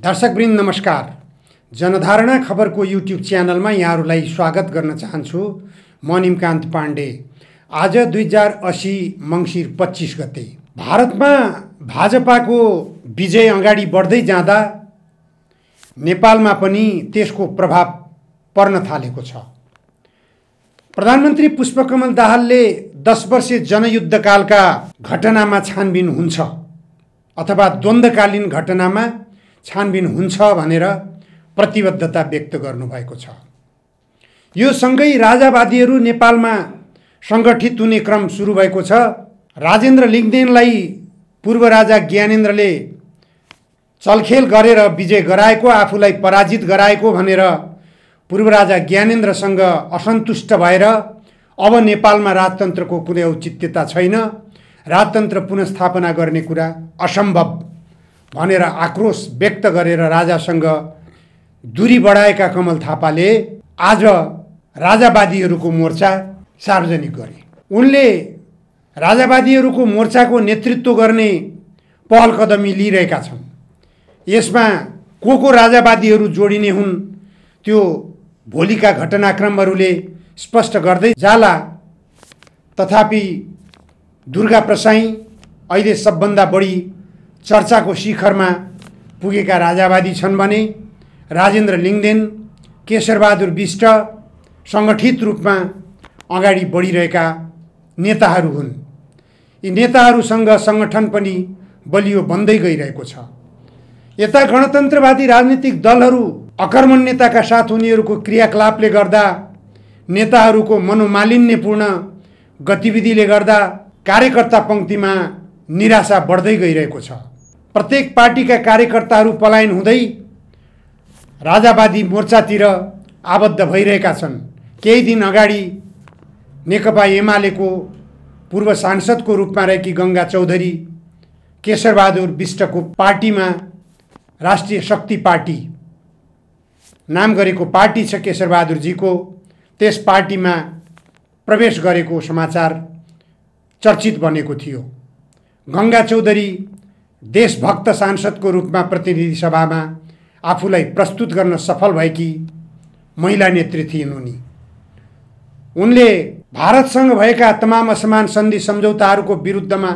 दर्शकवृन्द नमस्कार। जनधारणा खबरको युट्युब च्यानलमा यहाँहरूलाई स्वागत गर्न चाहन्छु। म निमकान्त पाण्डे। आज 2080 मङ्सिर 25 गते भारतमा भाजपाको विजय अगाडि बढ्दै जाँदा नेपालमा पनि त्यसको प्रभाव पर्न थालेको छ। प्रधानमन्त्री पुष्पकमल दाहालले 10 वर्षे जनयुद्धकालका घटनामा छानबिन हुन्छ अथवा द्वन्द्वकालीन घटनामा छानबिन हुन्छ भनेर प्रतिबद्धता व्यक्त गर्नुभएको छ। यो सँगै राजावादीहरू नेपालमा संगठित हुने क्रम सुरु भएको छ। राजेन्द्र लिङ्गदेनलाई पूर्व राजा ज्ञानेन्द्रले चलखेल गरेर विजय गराएको, आफूलाई पराजित गराएको भनेर पूर्व राजा ज्ञानेन्द्रसँग असन्तुष्ट भएर अब नेपालमा राजतन्त्रको कुनै औचित्यता छैन, राजतन्त्र पुनर्स्थापना गर्ने कुरा असम्भव भनेर आक्रोश व्यक्त गरेर राजासँग दूरी बढाएका कमल थापाले आज राजावादीहरूको मोर्चा सार्वजनिक गरे। उनले राजावादीहरूको मोर्चाको नेतृत्व गर्ने पहल कदमी लिइरहेका छन्। यसमा को राजावादीहरू जोडिने हुन् त्यो भोलिका घटनाक्रमहरूले स्पष्ट गर्दै जाला। तथापि दुर्गा प्रसाई अहिले सबभन्दा बढी चर्चाको शिखरमा पुगेका राजावादी छन् भने राजेन्द्र लिङ्गदेन, केशरबहादुर बिष्ट सङ्गठित रूपमा अगाडि बढिरहेका नेताहरू हुन्। यी नेताहरूसँग सङ्गठन पनि बलियो बन्दै गइरहेको छ। यता गणतन्त्रवादी राजनीतिक दलहरू अकर्मण्यताका साथ उनीहरूको क्रियाकलापले गर्दा, नेताहरूको मनोमालिन्यपूर्ण गतिविधिले गर्दा कार्यकर्ता पङ्क्तिमा निराशा बढ्दै गइरहेको छ। प्रत्येक पार्टीका कार्यकर्ताहरू पलायन हुँदै राजावादी मोर्चातिर आबद्ध भइरहेका छन्। केही दिन अगाडि नेकपा एमालेको पूर्व सांसदको रूपमा रहेकी गङ्गा चौधरी केशरबहादुर बिष्टको पार्टीमा, राष्ट्रिय शक्ति पार्टी नाम गरेको पार्टी छ केशरबहादुरजीको, त्यस पार्टीमा प्रवेश गरेको समाचार चर्चित बनेको थियो। गङ्गा चौधरी देशभक्त सांसदको रूपमा प्रतिनिधि सभामा आफूलाई प्रस्तुत गर्न सफल भएकी महिला नेत्री थिइन्। उनले भारतसँग भएका तमाम असमान सन्धि सम्झौताहरूको विरुद्धमा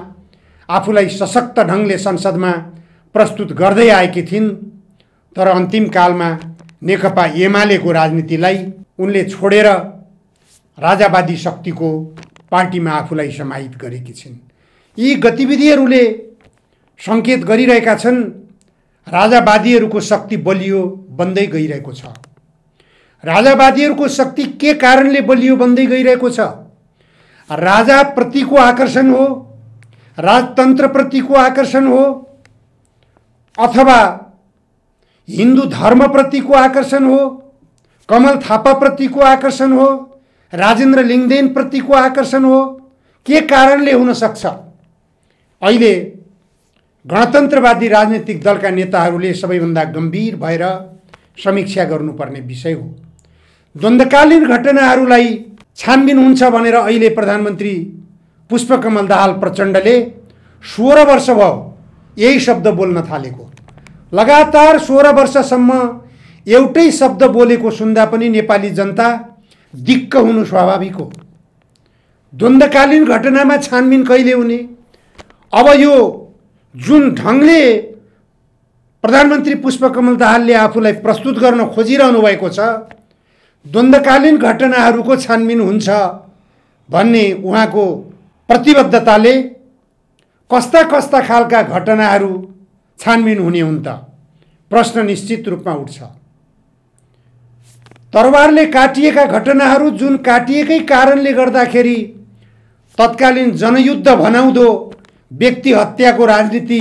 आफूलाई सशक्त ढङ्गले संसदमा प्रस्तुत गर्दै आएकी थिइन्। तर अन्तिम कालमा नेकपा एमालेको राजनीतिलाई उनले छोडेर राजावादी शक्तिको पार्टीमा आफूलाई समाहित गरेकी छिन्। यी गतिविधिहरूले सङ्केत गरिरहेका छन् राजावादीहरूको शक्ति बलियो बन्दै गइरहेको छ। राजावादीहरूको शक्ति के कारणले बलियो बन्दै गइरहेको छ? राजाप्रतिको आकर्षण हो, राजतन्त्रप्रतिको आकर्षण हो, अथवा हिन्दू धर्मप्रतिको आकर्षण हो, कमल थापाप्रतिको आकर्षण हो, राजेन्द्र लिङ्गदेनप्रतिको आकर्षण हो? के कारणले हुन सक्छ? अहिले गणतन्त्रवादी राजनीतिक दलका नेताहरूले सबैभन्दा गम्भीर भएर समीक्षा गर्नुपर्ने विषय हो। द्वन्द्वकालीन घटनाहरूलाई छानबिन हुन्छ भनेर अहिले प्रधानमन्त्री पुष्पकमल दाहाल प्रचण्डले 16 वर्ष भयो यही शब्द बोल्न थालेको। लगातार 16 वर्षसम्म एउटै शब्द बोलेको सुन्दा पनि नेपाली जनता दिक्क हुनु स्वाभाविक हो। द्वन्द्वकालीन घटनामा छानबिन कहिले हुने? अब यो जुन ढङ्गले प्रधानमन्त्री पुष्पकमल दाहालले आफूलाई प्रस्तुत गर्न खोजिरहनु भएको छ, द्वन्द्वकालीन घटनाहरूको छानबिन हुन्छ भन्ने उहाँको प्रतिबद्धताले कस्ता कस्ता खालका घटनाहरू छानबिन हुने हुन् त? प्रश्न निश्चित रूपमा उठ्छ। तरवारले काटिएका घटनाहरू जुन काटिएकै कारणले गर्दाखेरि तत्कालीन जनयुद्ध भनाउँदो व्यक्ति हत्याको राजनीति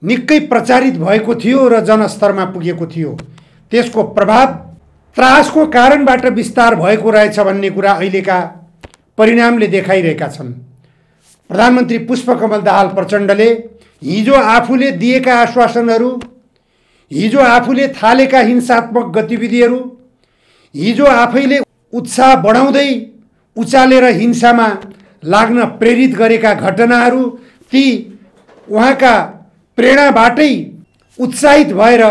निकै प्रचारित भएको थियो र जनस्तरमा पुगेको थियो, त्यसको प्रभाव त्रासको कारणबाट विस्तार भएको रहेछ भन्ने कुरा अहिलेका परिणामले देखाइरहेका छन्। प्रधानमन्त्री पुष्पकमल दाहाल प्रचण्डले हिजो आफूले दिएका आश्वासनहरू, हिजो आफूले थालेका हिंसात्मक गतिविधिहरू, हिजो आफैले उत्साह बढाउँदै उचालेर हिंसामा लाग्न प्रेरित गरेका घटनाहरू, ती उहाँका प्रेरणाबाटै उत्साहित भएर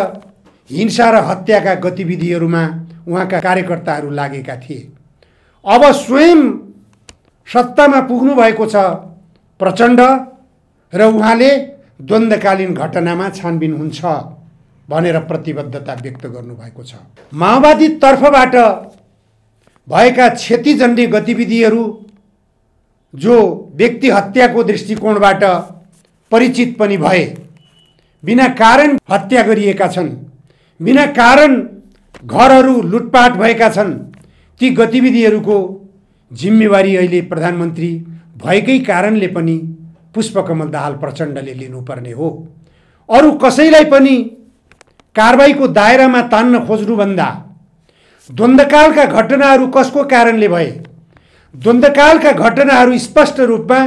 हिंसा र हत्याका गतिविधिहरूमा उहाँका कार्यकर्ताहरू लागेका थिए। अब स्वयं सत्तामा पुग्नु भएको छ प्रचण्ड र उहाँले द्वन्द्वकालीन घटनामा छानबिन हुन्छ भनेर प्रतिबद्धता व्यक्त गर्नुभएको छ। माओवादी तर्फबाट भएका क्षतिजन्य गतिविधिहरू जो व्यक्ति हत्याको दृष्टिकोणबाट परिचित पनि भए, बिना कारण हत्या गरिएका छन्, बिना कारण घरहरू लुटपाट भएका छन्, ती गतिविधिहरूको जिम्मेवारी अहिले प्रधानमन्त्री भएकै कारणले पनि पुष्पकमल दाहाल प्रचण्डले लिनुपर्ने हो। अरू कसैलाई पनि कारबाहीको दायरामा तान्न खोज्नुभन्दा द्वन्द्वकालका घटनाहरू कसको कारणले भए, द्वन्द्वकालका घटनाहरू स्पष्ट रूपमा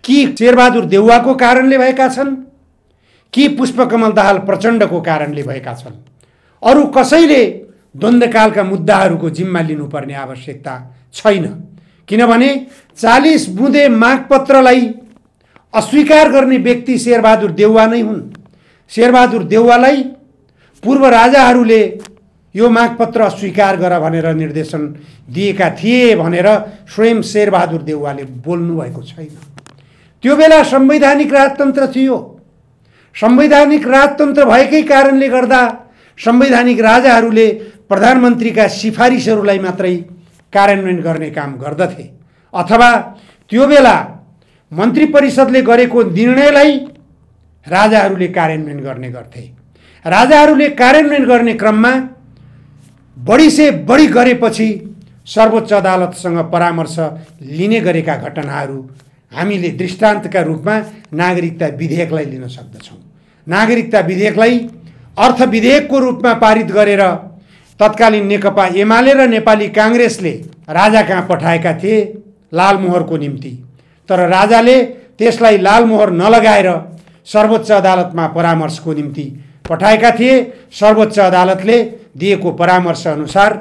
कि शेरबहादुर देउवाको कारणले भएका छन् कि पुष्पकमल दाहाल प्रचण्डको कारणले भएका छन्। अरू कसैले द्वन्द्वकालका मुद्दाहरूको जिम्मा लिनुपर्ने आवश्यकता छैन, किनभने 40 बुँदे मागपत्रलाई अस्वीकार गर्ने व्यक्ति शेरबहादुर देउवा नै हुन्। शेरबहादुर देउवालाई पूर्व राजाहरूले यो मागपत्र अस्वीकार गर भनेर निर्देशन दिएका थिए भनेर स्वयं शेरबहादुर देउवाले बोल्नु भएको छैन। त्यो बेला संवैधानिक राजतन्त्र थियो। संवैधानिक राजतन्त्र भएकै कारणले गर्दा संवैधानिक राजाहरूले प्रधानमन्त्रीका सिफारिसहरूलाई मात्रै कार्यान्वयन गर्ने काम गर्दथे, अथवा त्यो बेला मन्त्री परिषदले गरेको निर्णयलाई राजाहरूले कार्यान्वयन गर्ने गर्थे। राजाहरूले कार्यान्वयन गर्ने क्रममा बढी से बढी गरेपछि सर्वोच्च अदालतसँग परामर्श लिने गरेका घटनाहरू हामीले दृष्टान्तका रूपमा नागरिकता विधेयकलाई लिन सक्दछौँ। नागरिकता विधेयकलाई अर्थ विधेयकको रूपमा पारित गरेर तत्कालीन नेकपा एमाले र नेपाली काङ्ग्रेसले राजा कहाँ पठाएका थिए लालमोहरको निम्ति, तर राजाले त्यसलाई लालमोहर नलगाएर सर्वोच्च अदालतमा परामर्शको निम्ति पठाएका थिए। सर्वोच्च अदालतले दिएको परामर्श अनुसार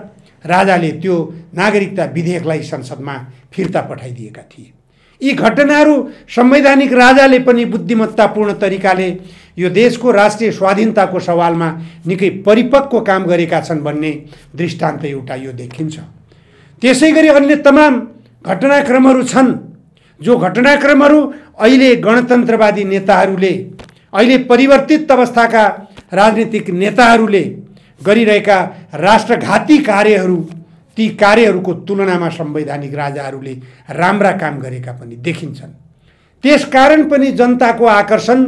राजाले त्यो नागरिकता विधेयकलाई संसदमा फिर्ता पठाइदिएका थिए। यी घटनाहरू संवैधानिक राजाले पनि बुद्धिमत्तापूर्ण तरिकाले यो देशको राष्ट्रिय स्वाधीनताको सवालमा निकै परिपक्व काम गरेका छन् भन्ने दृष्टान्त एउटा यो देखिन्छ। त्यसैगरी अन्य तमाम घटनाक्रमहरू छन् जो घटनाक्रमहरू अहिले गणतन्त्रवादी नेताहरूले, अहिले परिवर्तित अवस्थाका राजनीतिक नेताहरूले गरिरहेका राष्ट्रघाती कार्यहरू, ती कार्यहरूको तुलनामा संवैधानिक राजाहरूले राम्रा काम गरेका पनि देखिन्छन्। त्यसकारण पनि जनताको आकर्षण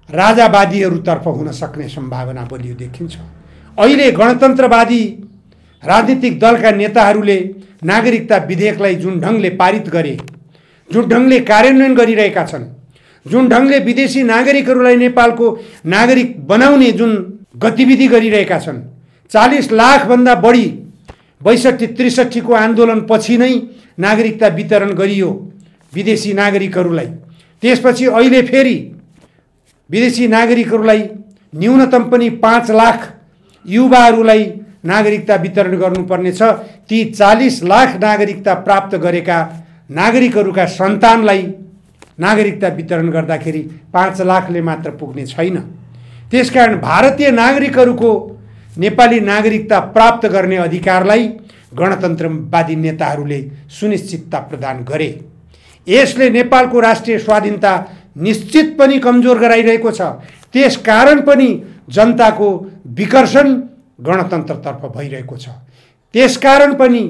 राजावादीहरूतर्फ हुन सक्ने सम्भावना बलियो देखिन्छ। अहिले गणतन्त्रवादी राजनीतिक दलका नेताहरूले नागरिकता विधेयकलाई जुन ढङ्गले पारित गरे, जुन ढङ्गले कार्यान्वयन गरिरहेका छन्, जुन ढङ्गले विदेशी नागरिकहरूलाई नेपालको नागरिक बनाउने जुन गतिविधि गरिरहेका छन्, 40 लाखभन्दा बढी 62-63 को आन्दोलनपछि नै नागरिकता वितरण गरियो विदेशी नागरिकहरूलाई। त्यसपछि अहिले फेरि विदेशी नागरिकहरूलाई न्यूनतम पनि 5 लाख युवाहरूलाई नागरिकता वितरण गर्नुपर्ने छ। ती 40 लाख नागरिकता प्राप्त गरेका नागरिकहरूका सन्तानलाई नागरिकता वितरण गर्दाखेरि 5 लाखले मात्र पुग्ने छैन। त्यसकारण भारतीय नागरिकहरूको नेपाली नागरिकता प्राप्त गर्ने अधिकारलाई गणतन्त्रवादी नेताहरूले सुनिश्चितता प्रदान गरे। यसले नेपालको राष्ट्रिय स्वाधीनता निश्चित पनि कमजोर गराइरहेको छ। त्यसकारण पनि जनताको विकर्षण गणतन्त्रतर्फ भइरहेको छ। त्यसकारण पनि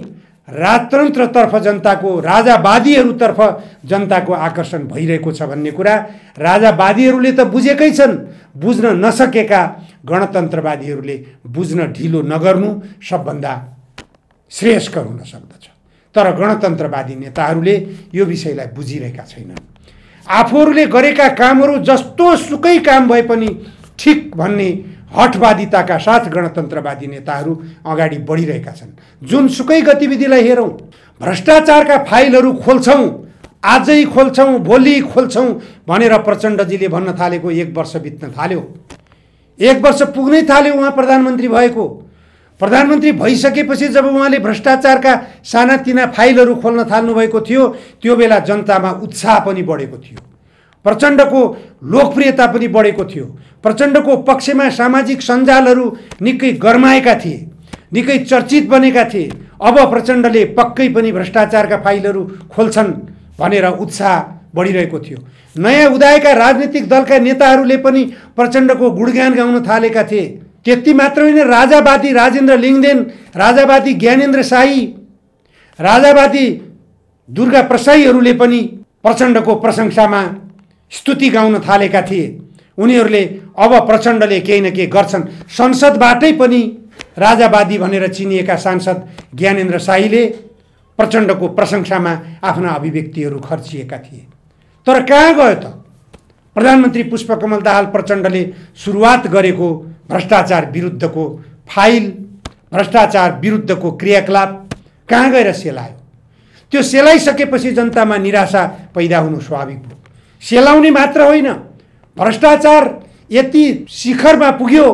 राजतन्त्रतर्फ जनताको, राजावादीहरूतर्फ जनताको आकर्षण भइरहेको छ भन्ने कुरा राजावादीहरूले त बुझेकै छन्, बुझ्न नसकेका गणतन्त्रवादीहरूले बुझ्न ढिलो नगर्नु सबभन्दा श्रेयस्कर हुन सक्दछ। तर गणतन्त्रवादी नेताहरूले यो विषयलाई बुझिरहेका छैनन्। आफूहरूले गरेका कामहरू जस्तो सुकै काम भए पनि ठिक भन्ने हठवादिताका साथ गणतन्त्रवादी नेताहरू अगाडि बढिरहेका छन्। जुनसुकै गतिविधिलाई हेरौँ, भ्रष्टाचारका फाइलहरू खोल्छौँ, आजै खोल्छौँ, भोलि खोल्छौँ भनेर प्रचण्डजीले भन्न थालेको 1 वर्ष बित्न थाल्यो। 1 वर्ष पुग्नै थाल्यो उहाँ प्रधानमन्त्री भएको। प्रधानमन्त्री भइसकेपछि जब उहाँले भ्रष्टाचारका सानातिना फाइलहरू खोल्न थाल्नुभएको थियो, त्यो बेला जनतामा उत्साह पनि बढेको थियो। प्रचण्डको लोकप्रियता पनि बढेको थियो। प्रचण्डको पक्षमा सामाजिक सञ्जालहरू निकै गरमाएका थिए, निकै चर्चित बनेका थिए। अब प्रचण्डले पक्कै पनि भ्रष्टाचारका फाइलहरू खोल्छन् भनेर उत्साह बढिरहेको थियो। नयाँ उदाएका राजनीतिक दलका नेताहरूले पनि प्रचण्डको गुणगान गाउन थालेका थिए। त्यति मात्र होइन, राजावादी राजेन्द्र लिङदेन, राजावादी ज्ञानेन्द्र शाही, राजावादी दुर्गा प्रसाईहरूले पनि प्रचण्डको प्रशंसामा स्तुति गाउन थालेका थिए। उनीहरूले अब प्रचण्डले केही न केही गर्छन्। संसदबाटै पनि राजावादी भनेर चिनिएका सांसद ज्ञानेन्द्र शाहीले प्रचण्डको प्रशंसामा आफ्ना अभिव्यक्तिहरू खर्चिएका थिए। तर कहाँ गयो त प्रधानमन्त्री पुष्पकमल दाहाल प्रचण्डले सुरुवात गरेको भ्रष्टाचार विरुद्धको फाइल, भ्रष्टाचार विरुद्धको क्रियाकलाप कहाँ गएर सेलायो? त्यो सेलाइसकेपछि जनतामा निराशा पैदा हुनु स्वाभाविक हो। सेलाउने मात्र होइन, भ्रष्टाचार यति शिखरमा पुग्यो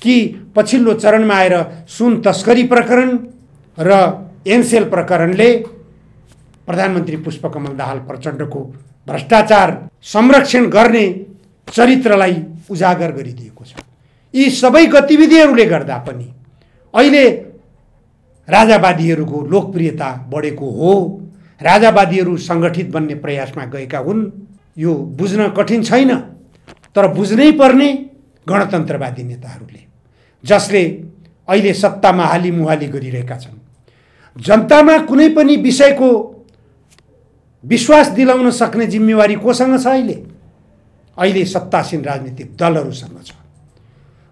कि पछिल्लो चरणमा आएर सुन तस्करी प्रकरण र एनसेल प्रकरणले प्रधानमन्त्री पुष्पकमल दाहाल प्रचण्डको भ्रष्टाचार संरक्षण गर्ने चरित्रलाई उजागर गरिदिएको छ। यी सबै गतिविधिहरूले गर्दा पनि अहिले राजावादीहरूको लोकप्रियता बढेको हो। राजावादीहरू सङ्गठित बन्ने प्रयासमा गएका हुन्। यो बुझ्न कठिन छैन, तर बुझ्नै पर्ने गणतन्त्रवादी नेताहरूले, जसले अहिले सत्तामा हालिमुहाली गरिरहेका छन्। जनतामा कुनै पनि विषयको विश्वास दिलाउन सक्ने जिम्मेवारी कोसँग छ? अहिले सत्तासीन राजनीतिक दलहरूसँग छ।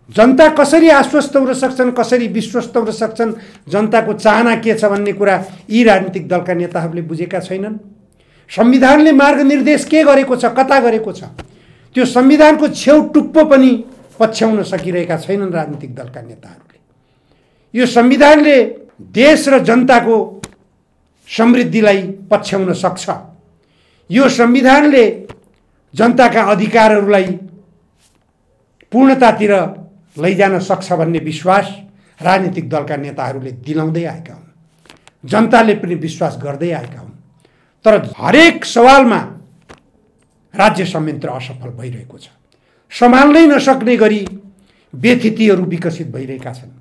जनता कसरी आश्वस्त हुन सक्छन्, कसरी विश्वस्त हुन सक्छन्, जनताको चाहना के छ भन्ने कुरा यी राजनीतिक दलका नेताहरूले बुझेका छैनन्। संविधानले मार्गनिर्देश के गरेको छ, कता गरेको छ, त्यो संविधानको छेउ टुप्पो पनि पछ्याउन सकिरहेका छैनन् राजनीतिक दलका नेताहरूले। यो संविधानले देश र जनताको समृद्धिलाई पछ्याउन सक्छ। यो संविधानले जनताका अधिकारहरूलाई पूर्णतातिर लैजान सक्छ भन्ने विश्वास राजनीतिक दलका नेताहरूले दिलाउँदै आएका हुन्। जनताले पनि विश्वास गर्दै आएका हुन्। तर हरेक सवालमा राज्य संयन्त्र असफल भइरहेको छ। सम्हाल्नै नसक्ने गरी व्यथितिहरू विकसित भइरहेका छन्।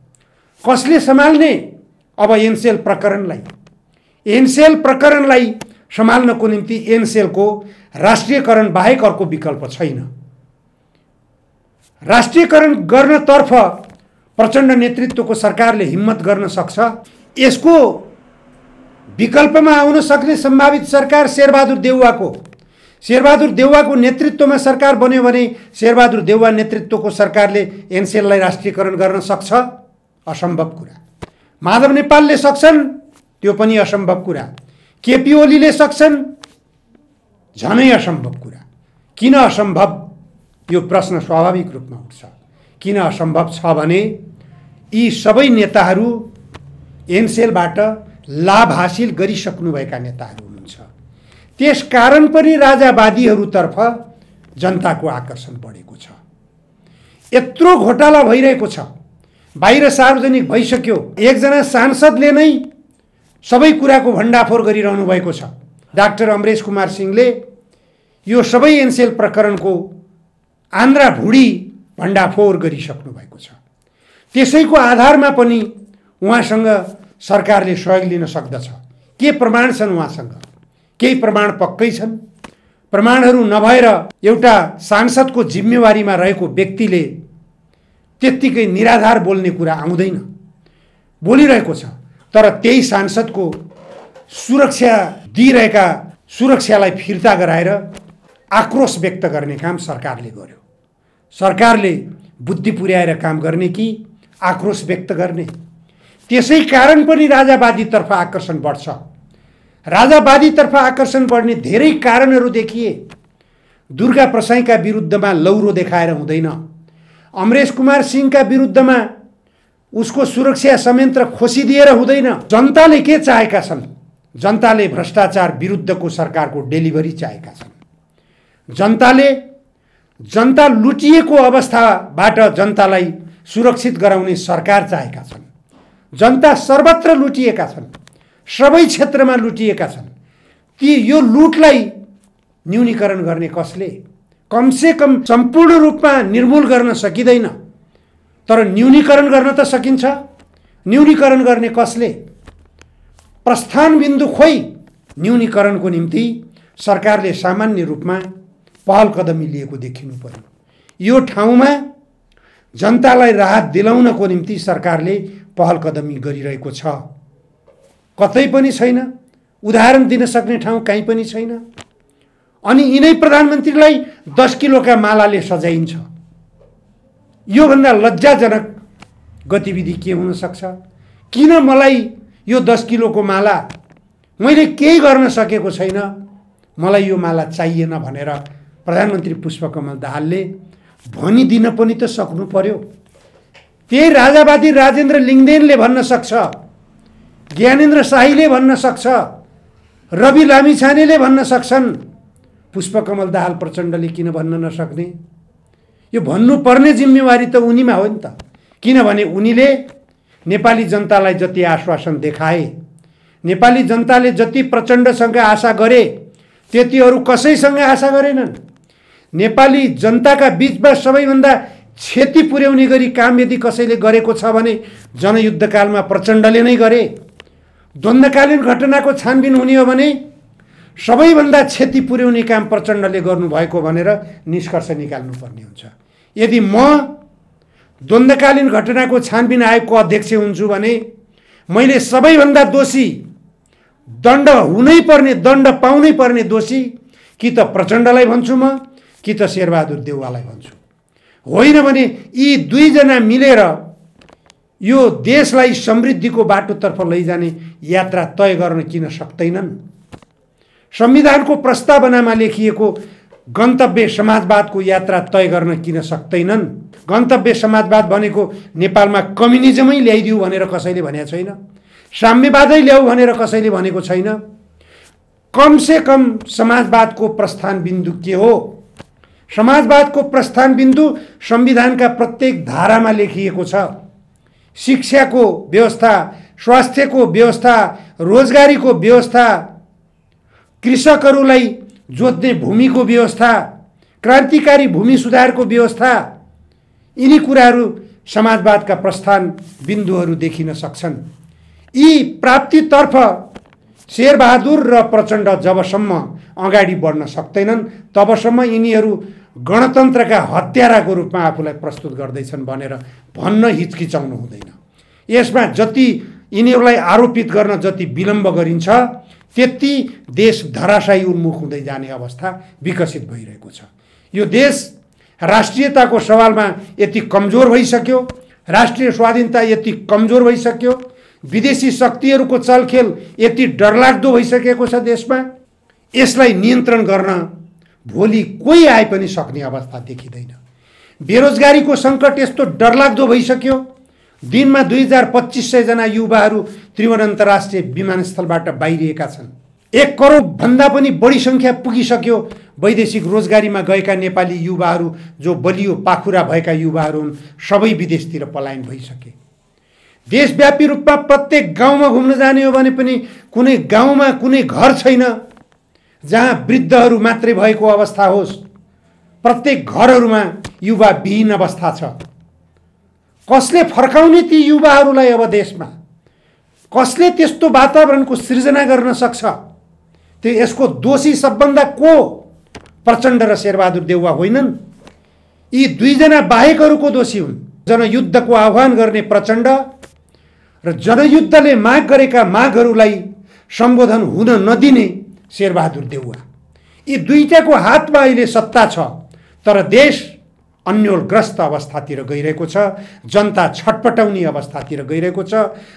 कसले सम्हाल्ने? अब एनसेल प्रकरणलाई सम्हाल्नको निम्ति एनसेलको राष्ट्रियकरण बाहेक अर्को विकल्प छैन। राष्ट्रियकरण गर्नतर्फ प्रचण्ड नेतृत्वको सरकारले हिम्मत गर्न सक्छ। यसको विकल्पमा आउन सक्ने सम्भावित सरकार शेरबहादुर देउवाको नेतृत्वमा सरकार बन्यो भने शेरबहादुर देउवा नेतृत्वको सरकारले एनसेललाई राष्ट्रियकरण गर्न सक्छ? असम्भव कुरा। माधव नेपालले सक्छन्? त्यो पनि असम्भव कुरा। केपी ओलीले सक्छन्? झनै असम्भव कुरा। किन असम्भव? यो प्रश्न स्वाभाविक रूपमा उठ्छ। किन असम्भव छ भने यी सबै नेताहरू एनसेलबाट लाभ हासिल गरिसक्नुभएका नेताहरू हुनुहुन्छ। त्यसकारण पनि राजावादीहरूतर्फ जनताको आकर्षण बढेको छ। यत्रो घोटाला भइरहेको छ, बाहिर सार्वजनिक भइसक्यो। एकजना सांसदले नै सबै कुराको भण्डाफोर गरिरहनु भएको छ। डाक्टर अमरेश कुमार सिंहले यो सबै एनसेल प्रकरणको आन्द्रा भुडी भण्डाफोर गरिसक्नु भएको छ। त्यसैको आधारमा पनि उहाँसँग सरकारले सहयोग लिन सक्दछ। के प्रमाण छन् उहाँसँग? केही प्रमाण पक्कै छन्। प्रमाणहरू नभएर एउटा सांसदको जिम्मेवारीमा रहेको व्यक्तिले त्यत्तिकै निराधार बोल्ने कुरा आउँदैन। बोलिरहेको छ, तर त्यही सांसदको सुरक्षा दिइरहेका सुरक्षालाई फिर्ता गराएर आक्रोश व्यक्त गर्ने काम सरकारले गर्यो। सरकारले बुद्धि पुर्याएर काम गर्ने कि आक्रोश व्यक्त गर्ने? त्यसै कारण पनि राजावादीतर्फ आकर्षण बढ्छ। राजावादीतर्फ आकर्षण बढ्ने धेरै कारणहरू देखिए। दुर्गा प्रसाईका विरुद्धमा लौरो देखाएर हुँदैन। अमरेश कुमार सिंहका विरुद्धमा उसको सुरक्षा संयन्त्र खोसिदिएर हुँदैन। जनताले के चाहेका छन्? जनताले भ्रष्टाचार विरुद्धको सरकारको डेलिभरी चाहेका छन्। जनता लुटिएको अवस्थाबाट जनतालाई सुरक्षित गराउने सरकार चाहेका छन्। जनता सर्वत्र लुटिएका छन्, सबै क्षेत्रमा लुटिएका छन्। ती यो लुटलाई न्यूनीकरण गर्ने कसले? कमसे कम सम्पूर्ण रूपमा निर्मूल गर्न सकिँदैन, तर न्यूनीकरण गर्न त सकिन्छ। न्यूनीकरण गर्ने कसले? प्रस्थान बिन्दु खोइ न्यूनीकरणको निम्ति सरकारले सामान्य रूपमा पहल कदमी लिएको देखिनु पर्यो। यो ठाउँमा जनतालाई राहत दिलाउनको निम्ति सरकारले पहल कदमी गरिरहेको छ। कतै पनि छैन, उदाहरण दिन सक्ने ठाउँ कहीँ पनि छैन। अनि यिनै प्रधानमन्त्रीलाई 10 किलोका मालाले सजाइन्छ। योभन्दा लज्जाजनक गतिविधि के हुन सक्छ? किन मलाई यो 10 किलोको माला, मैले केही गर्न सकेको छैन, मलाई यो माला चाहिएन भनेर प्रधानमन्त्री पुष्पकमल दाहालले भनिदिन पनि त सक्नु पर्यो। त्यही राजावादी राजेन्द्र लिङ्गदेनले भन्न सक्छ, ज्ञानेन्द्र शाहीले भन्न सक्छ, रवि लामिछानेले भन्न सक्छन्। पुष्पकमल दाहाल प्रचण्डले किन भन्न नसक्ने? यो भन्नुपर्ने जिम्मेवारी त उनीमा हो नि त। किनभने उनीले नेपाली जनतालाई जति आश्वासन देखाए, नेपाली जनताले जति प्रचण्डसँग आशा गरे, त्यति अरू कसैसँग आशा गरेनन्। नेपाली जनताका बीचमा सबैभन्दा क्षति पुर्याउने गरी काम यदि कसैले गरेको छ भने जनयुद्धकालमा प्रचण्डले नै गरे। द्वन्द्वकालीन घटनाको छानबिन हुने हो भने सबैभन्दा क्षति पुर्याउने काम प्रचण्डले गर्नुभएको भनेर निष्कर्ष निकाल्नुपर्ने हुन्छ। यदि म द्वन्द्वकालीन घटनाको छानबिन आयोगको अध्यक्ष हुन्छु भने मैले सबैभन्दा दोषी, दण्ड हुनै पर्ने, दण्ड पाउनै पर्ने दोषी कि त प्रचण्डलाई भन्छु म, कि त शेरबहादुर देउवालाई भन्छु। होइन भने यी दुईजना मिलेर यो देशलाई समृद्धिको बाटोतर्फ लैजाने यात्रा तय गर्न किन सक्दैनन्? संविधानको प्रस्तावनामा लेखिएको गन्तव्य समाजवादको यात्रा तय गर्न किन सक्दैनन्? गन्तव्य समाजवाद भनेको नेपालमा कम्युनिजमै ल्याइदिऊ भनेर कसैले भनेको छैन, साम्यवादै ल्याऊ भनेर कसैले भनेको छैन। कमसे कम समाजवादको प्रस्थान बिन्दु के हो? समाजवादको प्रस्थान बिन्दु संविधानका प्रत्येक धारामा लेखिएको छ। शिक्षाको व्यवस्था, स्वास्थ्यको व्यवस्था, रोजगारीको व्यवस्था, कृषकहरूलाई जोत्ने भूमिको व्यवस्था, क्रान्तिकारी भूमि सुधारको व्यवस्था, यिनी कुराहरू समाजवादका प्रस्थान बिन्दुहरू देखिन सक्छन्। यी प्राप्तितर्फ शेरबहादुर र प्रचण्ड जबसम्म अगाडि बढ्न सक्दैनन् तबसम्म यिनीहरू गणतन्त्रका हत्याराको रूपमा आफूलाई प्रस्तुत गर्दैछन् भनेर भन्न हिचकिचाउनु हुँदैन। यसमा जति यिनीहरूलाई आरोपित गर्न जति विलम्ब गरिन्छ त्यति देश धराशायी उन्मुख हुँदै जाने अवस्था विकसित भइरहेको छ। यो देश राष्ट्रियताको सवालमा यति कमजोर भइसक्यो, राष्ट्रिय स्वाधीनता यति कमजोर भइसक्यो, विदेशी शक्तिहरूको चलखेल यति डरलाग्दो भइसकेको छ देशमा। यसलाई नियन्त्रण गर्न भोलि कोही आए पनि सक्ने अवस्था देखिँदैन। बेरोजगारीको सङ्कट यस्तो डरलाग्दो भइसक्यो, दिनमा 2500 जना युवाहरू त्रिभुवन अन्तर्राष्ट्रिय विमानस्थलबाट बाहिरिएका छन्। 1 करोड भन्दा पनि बढी सङ्ख्या पुगिसक्यो वैदेशिक रोजगारीमा गएका नेपाली युवाहरू, जो बलियो पाखुरा भएका युवाहरू हुन्, सबै विदेशतिर पलायन भइसके। देशव्यापी रूपमा प्रत्येक गाउँमा घुम्न जाने हो भने पनि कुनै गाउँमा कुनै घर छैन जहाँ वृद्धहरू मात्रै भएको अवस्था होस्। प्रत्येक घरहरूमा युवा विहीन अवस्था छ। कसले फर्काउने ती युवाहरूलाई? अब देशमा कसले त्यस्तो वातावरणको सृजना गर्न सक्छ? त्यो यसको दोषी सबभन्दा को? प्रचण्ड र शेरबहादुर देउवा होइनन्। यी दुईजना बाहेकहरूको दोषी हुन्। जनयुद्धको आह्वान गर्ने प्रचण्ड र जनयुद्धले माग गरेका मागहरूलाई सम्बोधन हुन नदिने शेरबहादुर देउवा। यी दुईटाको हातमा अहिले सत्ता छ, तर देश अन्योलग्रस्त अवस्थातिर गइरहेको छ। जनता छटपटाउने अवस्थातिर गइरहेको छ।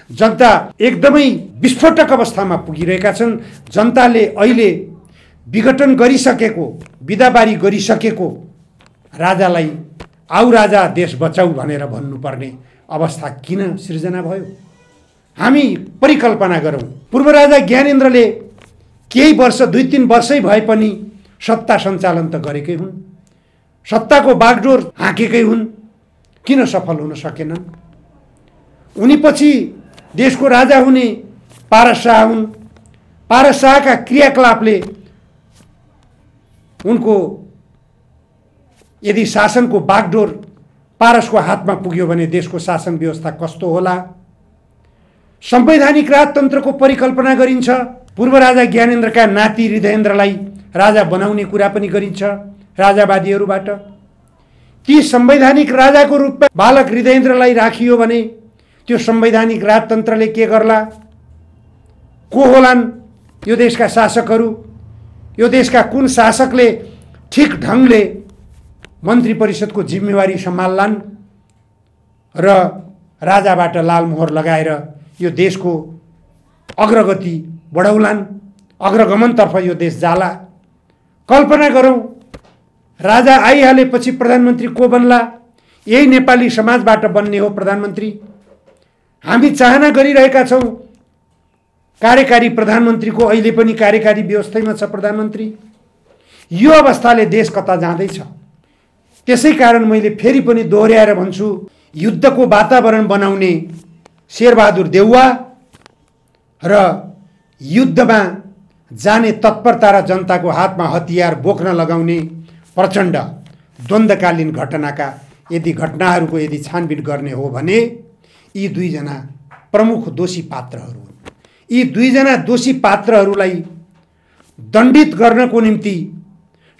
जनता एकदमै विस्फोटक अवस्थामा पुगिरहेका छन्। जनताले अहिले विघटन गरिसकेको, बिदाबारी गरिसकेको राजालाई आऊ राजा देश बचाऊ भनेर भन्नुपर्ने अवस्था किन सृजना भयो? हामी परिकल्पना गरौँ। पूर्व राजा ज्ञानेन्द्रले केही वर्ष, 2-3 वर्षै भए पनि सत्ता सञ्चालन त गरेकै हुन्, सत्ताको बागडोर हाँकेकै हुन्, किन सफल हुन सकेनन्? उनी पछि देशको राजा हुने पारस शाह हुन्। पारस शाहका क्रियाकलापले उनको यदि शासनको बागडोर पारसको हातमा पुग्यो भने देशको शासन व्यवस्था कस्तो होला। संवैधानिक राजतन्त्रको परिकल्पना गरिन्छ। पूर्व राजा ज्ञानेन्द्रका नाति हृदयेन्द्रलाई राजा बनाउने कुरा पनि गरिन्छ राजावादीहरूबाट। ती संवैधानिक राजाको रूपमा बालक हृदयेन्द्रलाई राखियो भने त्यो संवैधानिक राजतन्त्रले के गर्ला? को होलान् यो देशका शासकहरू? यो देशका कुन शासकले ठीक ढङ्गले मन्त्री परिषदको जिम्मेवारी सम्हाल्लान् र राजाबाट लालमोहर लगाएर यो देशको अग्रगति बढाउलान्, अग्रगमनतर्फ यो देश जाला? कल्पना गरौँ, राजा आइहालेपछि प्रधानमन्त्री को बन्ला? यही नेपाली समाजबाट बन्ने हो प्रधानमन्त्री। हामी चाहना गरिरहेका छौँ कार्यकारी प्रधानमन्त्रीको, अहिले पनि कार्यकारी व्यवस्थामा छ प्रधानमन्त्री। यो अवस्थाले देश कता जाँदैछ? त्यसै कारण मैले फेरि पनि दोहोर्याएर भन्छु, युद्धको वातावरण बनाउने शेरबहादुर देउवा र युद्धमा जाने तत्परता र जनताको हातमा हतियार बोक्न लगाउने प्रचण्ड द्वन्द्वकालीन घटनाका यदि घटनाहरूको यदि छानबिन गर्ने हो भने यी दुईजना प्रमुख दोषी पात्रहरू हुन्। यी दुईजना दोषी पात्रहरूलाई दण्डित गर्नको निम्ति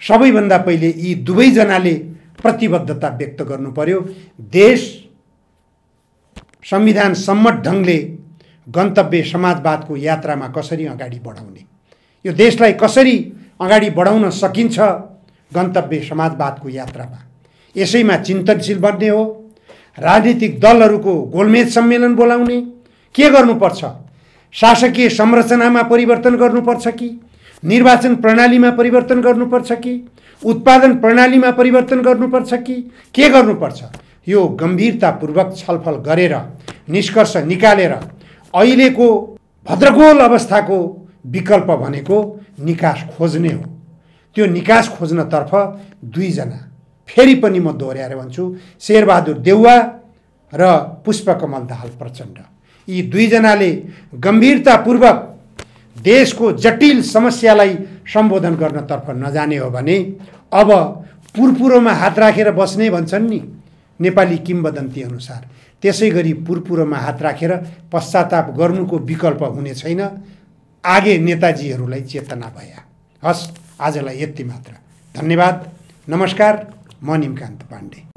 सबैभन्दा पहिले यी दुवैजनाले प्रतिबद्धता व्यक्त गर्नु पर्यो। देश संविधान सम्मत ढङ्गले गन्तव्य समाजवादको यात्रामा कसरी अगाडि बढाउने, यो देशलाई कसरी अगाडि बढाउन सकिन्छ गन्तव्य समाजवादको यात्रामा, यसैमा चिन्तनशील बन्ने हो। राजनीतिक दलहरूको गोलमेज सम्मेलन बोलाउने, के गर्नुपर्छ? शासकीय संरचनामा परिवर्तन गर्नुपर्छ कि निर्वाचन प्रणालीमा परिवर्तन गर्नुपर्छ कि उत्पादन प्रणालीमा परिवर्तन गर्नुपर्छ कि के गर्नुपर्छ? यो गम्भीरतापूर्वक छलफल गरेर निष्कर्ष निकालेर अहिलेको भद्रगोल अवस्थाको विकल्प भनेको निकास खोज्ने हो। त्यो निकास खोज्नतर्फ दुईजना, फेरि पनि म दोहोर्याएर भन्छु, शेरबहादुर देउवा र पुष्पकमल दाहाल प्रचण्ड, यी दुईजनाले गम्भीरतापूर्वक देशको जटिल समस्यालाई सम्बोधन गर्नतर्फ नजाने हो भने अब पुरपुरोमा हात राखेर बस्ने भन्छन् नि नेपाली किम्वदन्ती अनुसार, त्यसै गरी पुरपुरोमा हात राखेर पश्चाताप गर्नुको विकल्प हुने छैन। आगे नेताजीहरूलाई चेतना भया। हस्, आजलाई यति मात्र। धन्यवाद। नमस्कार। म निमकान्त पाण्डे।